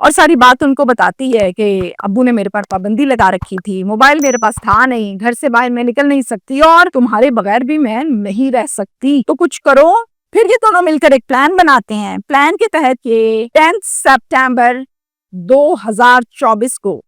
اور ساری بات ان کو بتاتی ہے کہ ابو نے میرے پر پابندی لگا رکھی تھی, موبائل میرے پاس تھا نہیں, گھر سے باہر میں نکل نہیں سکتی, اور تمہارے بغیر بھی میں نہیں رہ سکتی, تو کچھ کرو. پھر یہ دونوں مل کر ایک پلان بناتے ہیں. پلان کے تحت یہ 10 سپٹمبر 2024 کو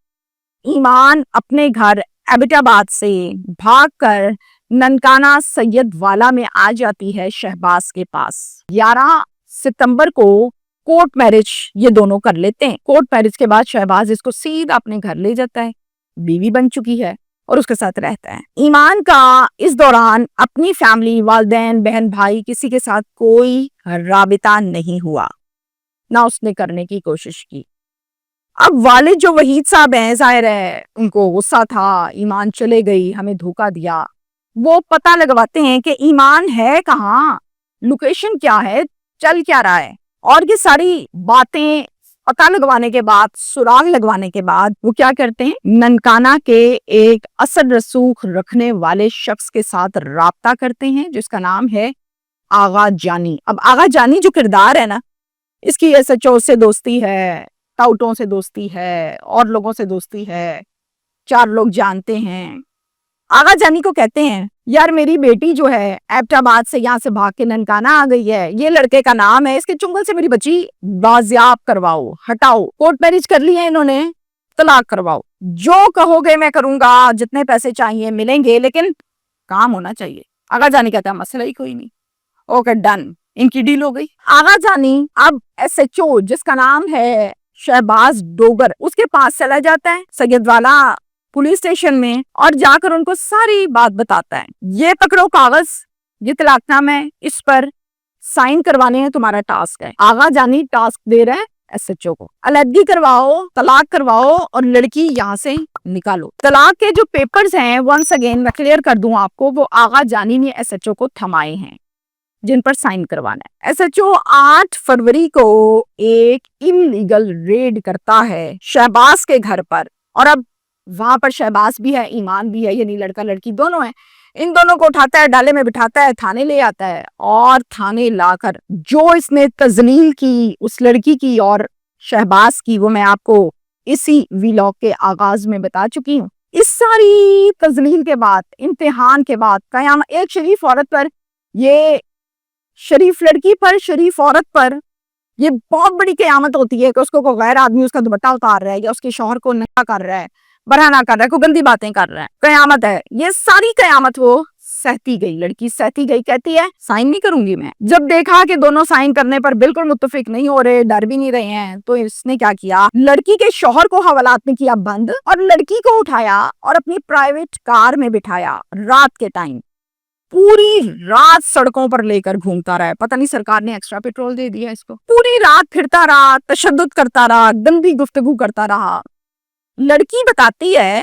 ایمان اپنے گھر ایبٹ آباد سے بھاگ کر ننکانہ سید والا میں آ جاتی ہے شہباز کے پاس. 11 ستمبر کو کورٹ میرج یہ دونوں کر لیتے ہیں. کورٹ میرج کے بعد شہباز اس کو سیدھا اپنے گھر لے جاتا ہے, بیوی بن چکی ہے, اور اس کے ساتھ رہتا ہے. ایمان کا اس دوران اپنی فیملی, والدین, بہن بھائی, کسی کے ساتھ کوئی رابطہ نہیں ہوا, نہ اس نے کرنے کی کوشش کی. اب والد جو وحید صاحب ہیں, ظاہر ہے ان کو غصہ تھا, ایمان چلے گئی, ہمیں دھوکہ دیا. وہ پتہ لگواتے ہیں کہ ایمان ہے کہاں, لوکیشن کیا ہے, چل کیا رہا ہے, اور یہ ساری باتیں پتہ لگوانے کے بعد, سراغ لگوانے کے بعد وہ کیا کرتے ہیں, ننکانہ کے ایک اثر رسوخ رکھنے والے شخص کے ساتھ رابطہ کرتے ہیں جس کا نام ہے آغا جانی. اب آغا جانی جو کردار ہے نا, اس کی ایس ایچ او سے دوستی ہے, ٹاؤٹوں سے دوستی ہے, اور لوگوں سے دوستی ہے, 4 لوگ جانتے ہیں. آغا جانی کو کہتے ہیں یار میری بیٹی جو ہے ایبٹ آباد سے یہاں سے بھاگ کے ننکانہ آ گئی ہے, یہ لڑکے کا نام ہے, اس کے چنگل سے میری بچی بازیاب کرواؤ, ہٹاؤ. کورٹ میرج کر لی ہے انہوں نے, طلاق کرواؤ, جو کہو گے میں کروں گا, جتنے پیسے چاہیے ملیں گے, لیکن کام ہونا چاہیے. آغا جانی کہتا ہے مسئلہ ہی کوئی نہیں, اوکے ڈن, ان کی ڈیل ہو گئی. آغا جانی اب ایس ایچ او جس کا نام ہے شہباز ڈوگر, اس کے پاس چلا جاتا ہے سید والا پولیس اسٹیشن میں, اور جا کر ان کو ساری بات بتاتا ہے. یہ پکڑو کاغذ, یہ طلاق نامہ ہے, اس پر سائن کروانے ہیں, تمہارا ٹاسک ہے. آغا جانی ٹاسک دے رہا ہے ایس ایچ او کو, علیحدگی کرواؤ, طلاق کرواؤ, اور لڑکی یہاں سے نکالو. طلاق کے جو پیپرز ہیں ونس اگین میں کلیئر کر دوں آپ کو, وہ آغا جانی نے ایس ایچ او کو تھمائے ہیں جن پر سائن کروانا ہے. ایس ایچ او 8 فروری کو ایک انلیگل ریڈ کرتا ہے شہباز کے گھر پر, اور اب وہاں پر شہباز بھی ہے, ایمان بھی ہے, یعنی لڑکا لڑکی دونوں ہیں. ان دونوں کو اٹھاتا ہے, ڈالے میں بٹھاتا ہے, تھانے لے آتا ہے, اور تھانے لا کر جو اس نے تذلیل کی اس لڑکی کی اور شہباز کی, وہ میں آپ کو اسی ویلاگ کے آغاز میں بتا چکی ہوں. اس ساری تذلیل کے بعد, امتحان کے بعد, قیام ایک شریف عورت پر, یہ شریف لڑکی پر, شریف عورت پر یہ بہت بڑی قیامت ہوتی ہے کہ اس کو کوئی غیر آدمی اس کا دوپٹہ اتار رہا ہے, یا اس کے شوہر کو ننگا کر رہا ہے, برہنہ کر رہا ہے, کوئی گندی باتیں کر رہا ہے. قیامت ہے, یہ ساری قیامت وہ سہتی گئی, لڑکی سہتی گئی, کہتی ہے سائن نہیں کروں گی میں. جب دیکھا کہ دونوں سائن کرنے پر بالکل متفق نہیں ہو رہے, ڈر بھی نہیں رہے ہیں, تو اس نے کیا کیا, لڑکی کے شوہر کو حوالات میں کیا بند, اور لڑکی کو اٹھایا اور اپنی پرائیویٹ کار میں بٹھایا. رات کے ٹائم پوری رات سڑکوں پر لے کر گھومتا رہا. پتہ نہیں سرکار نے ایکسٹرا پیٹرول دے دیا اس کو. پوری رات پھرتا رہا, تشدد کرتا رہا, گندی گفتگو کرتا رہا. لڑکی بتاتی ہے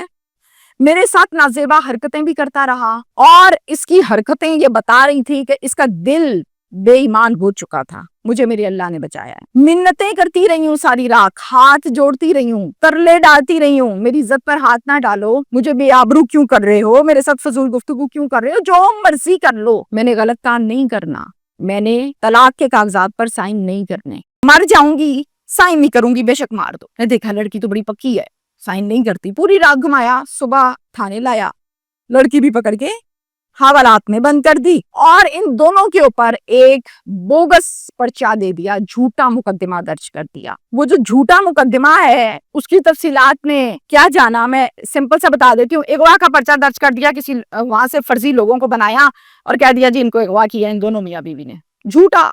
میرے ساتھ نازیبا حرکتیں بھی کرتا رہا, اور اس کی حرکتیں یہ بتا رہی تھی کہ اس کا دل بے ایمان ہو چکا تھا. مجھے میرے اللہ نے بچایا ہے. منتیں کرتی رہی ہوں ساری رات, ہاتھ جوڑتی رہی ہوں, ترلے ڈالتی رہی ہوں, میری عزت پر ہاتھ نہ ڈالو, مجھے بے آبرو کیوں کر رہے ہو, میرے ساتھ فضول گفتگو کیوں کر رہے ہو, جو مرضی کر لو, میں نے غلط کام نہیں کرنا, میں نے طلاق کے کاغذات پر سائن نہیں کرنے, مر جاؤں گی سائن نہیں کروں گی, بے شک مار دو. میں دیکھا لڑکی تو بڑی پکی ہے, سائن نہیں کرتی. پوری رات گھمایا, صبح تھانے لایا, لڑکی بھی پکڑ کے حوالات میں بند کر دی, اور ان دونوں کے اوپر ایک بوگس پرچہ دے دیا, جھوٹا مقدمہ درج کر دیا. وہ جو جھوٹا مقدمہ ہے اس کی تفصیلات میں کیا جانا, میں سمپل سا بتا دیتی ہوں. اغوا کا پرچہ درج کر دیا, کسی وہاں سے فرضی لوگوں کو بنایا اور کہہ دیا جی ان کو اغوا کیا ان دونوں میاں بیوی نے, جھوٹا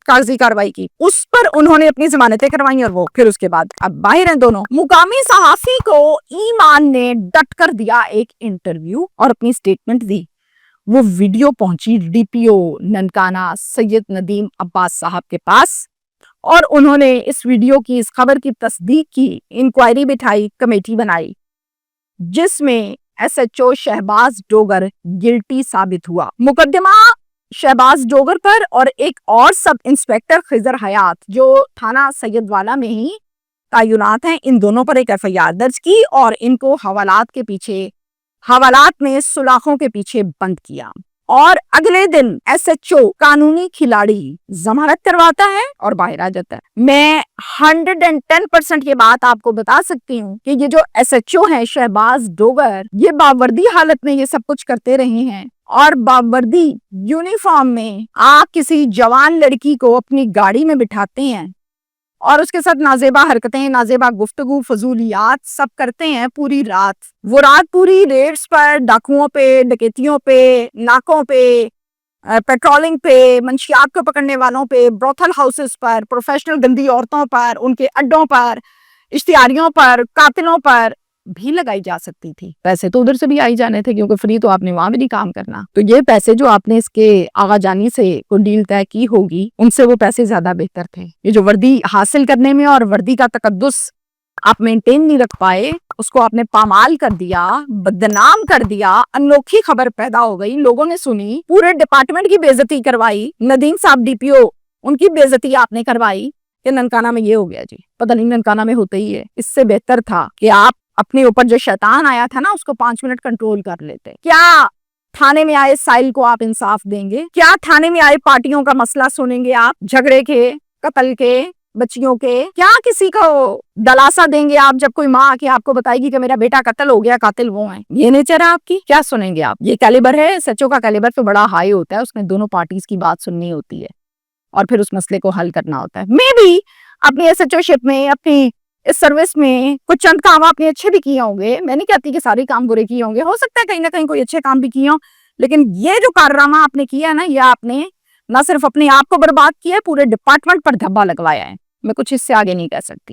کاغذی کاروائی کی. اس پر انہوں نے اپنی ضمانتیں کروائی, اور وہ پھر اس کے بعد اب باہر ہیں دونوں. مقامی صحافی کو ایمان نے ڈٹ کر دیا ایک انٹرویو اور اپنی سٹیٹمنٹ دی. وہ ویڈیو پہنچی ڈی پی او ننکانہ سید ندیم عباس صاحب کے پاس, اور انہوں نے اس ویڈیو کی, اس خبر کی تصدیق کی, انکوائری بٹھائی, کمیٹی بنائی, جس میں S H O Shahbaz Dogar guilty ثابت ہوا. مقدمہ شہباز ڈوگر پر اور ایک اور سب انسپیکٹر خضر حیات جو تھانہ سید والا میں ہی تعینات ہیں, ان دونوں پر ایک ایف آئی آر درج کی, اور ان کو حوالات میں سلاخوں کے پیچھے بند کیا. اور اگلے دن ایس ایچ او قانونی کھلاڑی ضمانت کرواتا ہے اور باہر آ جاتا ہے۔ میں 110% یہ بات آپ کو بتا سکتی ہوں کہ یہ جو ایس ایچ او ہے شہباز ڈوگر، یہ باوردی حالت میں یہ سب کچھ کرتے رہے ہیں، اور باوردی یونیفارم میں آپ کسی جوان لڑکی کو اپنی گاڑی میں بٹھاتے ہیں اور اس کے ساتھ نازیبا حرکتیں، نازیبا گفتگو، فضولیات سب کرتے ہیں پوری رات۔ وہ رات پوری ریڈز پر، ڈاکوؤں پہ، ڈکیتیوں پہ، ناکوں پہ، پیٹرولنگ پہ، منشیات کو پکڑنے والوں پہ، بروتھل ہاؤسز پر، پروفیشنل گندی عورتوں پر، ان کے اڈوں پر، اشتہاریوں پر، قاتلوں پر بھی لگائی جا سکتی تھی۔ پیسے تو ادھر سے بھی آئی جانے تھے کیونکہ فری تو آپ نے وہاں بھی نہیں کام کرنا۔ تو یہ پیسے جو آپ نے اس کے آغا جانی سے کوئی ڈیل طے کی ہوگی، ان سے وہ پیسے زیادہ بہتر تھے۔ یہ جو وردی حاصل کرنے میں اور وردی کا تقدس آپ مینٹین نہیں رکھ پائے، اس کو آپ نے پامال کر دیا، بدنام کر دیا، انوکھی خبر پیدا ہو گئی، لوگوں نے سنی، پورے ڈپارٹمنٹ کی بے عزتی کروائی، ندیم صاحب ڈی پی او ان کی بے عزتی آپ نے کروائی کہ ننکانہ میں یہ ہو گیا جی۔ پتہ نہیں ننکانہ میں ہوتا ہی ہے۔ اس سے بہتر تھا کہ آپ اپنے اوپر جو شیطان آیا تھا نا اس کو 5 منٹ کنٹرول کر لیتے۔ کیا تھانے میں آئے سائل کو آپ انصاف دیں گے؟ کیا تھانے میں آئے پارٹیوں کا مسئلہ سنیں گے آپ؟ جھگڑے کے، قتل کے، بچیوں کے؟ کیا کسی کو دلاسا دیں گے آپ جب کوئی ماں آ کے آپ کو بتائے گی کہ میرا بیٹا قتل ہو گیا، قاتل وہ ہیں؟ یہ نیچر ہے آپ کی؟ کیا سنیں گے آپ؟ یہ کیلیبر ہے، سچوں کا کیلیبر تو بڑا ہائی ہوتا ہے، اس میں دونوں پارٹیز کی بات سننی ہوتی ہے اور پھر اس مسئلے کو حل کرنا ہوتا ہے۔ میں بھی اپنی ایس ایچ او شپ میں، اپنی اس سروس میں کچھ چند کام آپ نے اچھے بھی کیے ہوں گے، میں نہیں کہتی کہ سارے کام برے کیے ہوں گے، ہو سکتا ہے کہیں نہ کہیں کوئی اچھے کام بھی کیے ہوں، لیکن یہ جو کارنامہ آپ نے کیا ہے نا، یہ آپ نے نہ صرف اپنے آپ کو برباد کیا ہے، پورے ڈپارٹمنٹ پر دھبا لگوایا ہے۔ میں کچھ اس سے آگے نہیں کہہ سکتی۔